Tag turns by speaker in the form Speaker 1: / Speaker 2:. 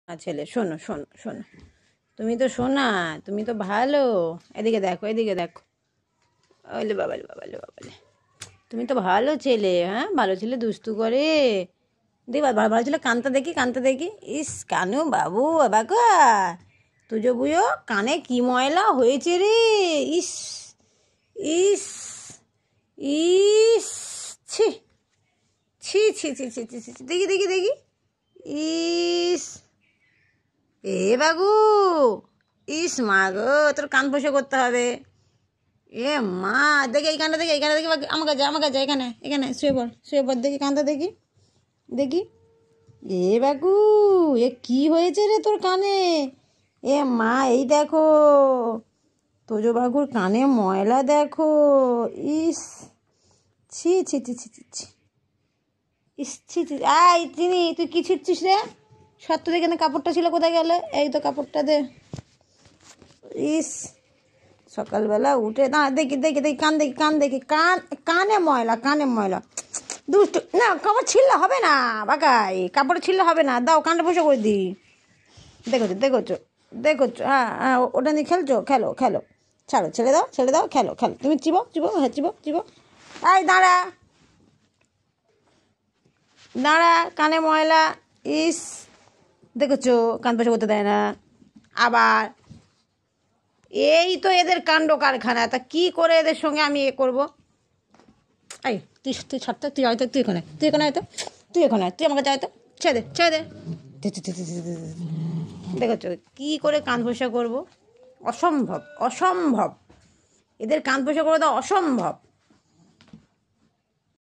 Speaker 1: ছেলে, শোনো শোনো শোনো, তুমি তো শোনা, তুমি তো ভালো। এদিকে দেখো, এদিকে দেখো। ওলে বাবালে বাবালে বাবালে, তুমি তো ভালো ছেলে। হ্যাঁ, ভালো ছেলে দুষ্টু করে। দেখ ভালো ছেলে, কানটা দেখি, কানটা দেখি। ইস কানু বাবু, বাবা তুজো বুঝো, কানে কি ময়লা হয়েছে রে। ইস ইস ইস, ছি ছি ছি ছি ছি ছি ছি, দেখি দেখি দেখি। ইস, এ বাবু, ইস মা গো, তোর কান বসে করতে হবে। এ মা, দেখে এইখানটা দেখি, এইখানে দেখি, আমাকে যা, আমাকে যা, এখানে এখানে শুয়ে পড়, শুয়ে পড়, দেখি কানটা দেখি দেখি। এ বাবু, এ কি হয়েছে রে তোর কানে? এ মা, এই দেখো, তোজো বাবুর কানে ময়লা দেখো। ইস, ছি ছি ছি ছি ছি ছি, ইস ছি ছি। আই চিনি, তুই কি ছিটছিস রে? সত্য দেখে না, কাপড়টা ছিল কোথায় গেলে? এই তো কাপড়টা দে। ইস, সকালবেলা উঠে না, দেখি দেখি দেখি, কান দেখি, কান দেখি, কান কানে ময়লা, কানে ময়লা। দুষ্টু না, কাপড় ছিঁড়লে হবে না বাকাই, কাপড় ছিঁড়লে হবে না, দাও কানটা বসে করে দিই। দেখোছো দেখোছো দেখোছো, হ্যাঁ হ্যাঁ, ওটা নিয়ে খেলছো, খেলো খেলো, ছাড়ো, ছেড়ে দাও, ছেড়ে দাও, খেলো খেলো, তুমি চিবো চিবো, হ্যাঁ চিবো চিবো। এই দাঁড়া দাঁড়া, কানে ময়লা। ইস, দেখেছো, কান বসে করতে দেয় না আবার। এই তো এদের কাণ্ড কারখানা, তা কি করে এদের সঙ্গে আমি এ করবো? এই তুই তুই ছাড়তে, তুই হয়তো, তুই এখানে, তুই এখানে হয়তো, তুই এখানে, তুই আমাকে চাইতো, ছেড়ে দে, ছেড়ে দে। দেখেছো কি করে কান ঘষা করবো? অসম্ভব, অসম্ভব, এদের কান ঘষা করে দাও, অসম্ভব।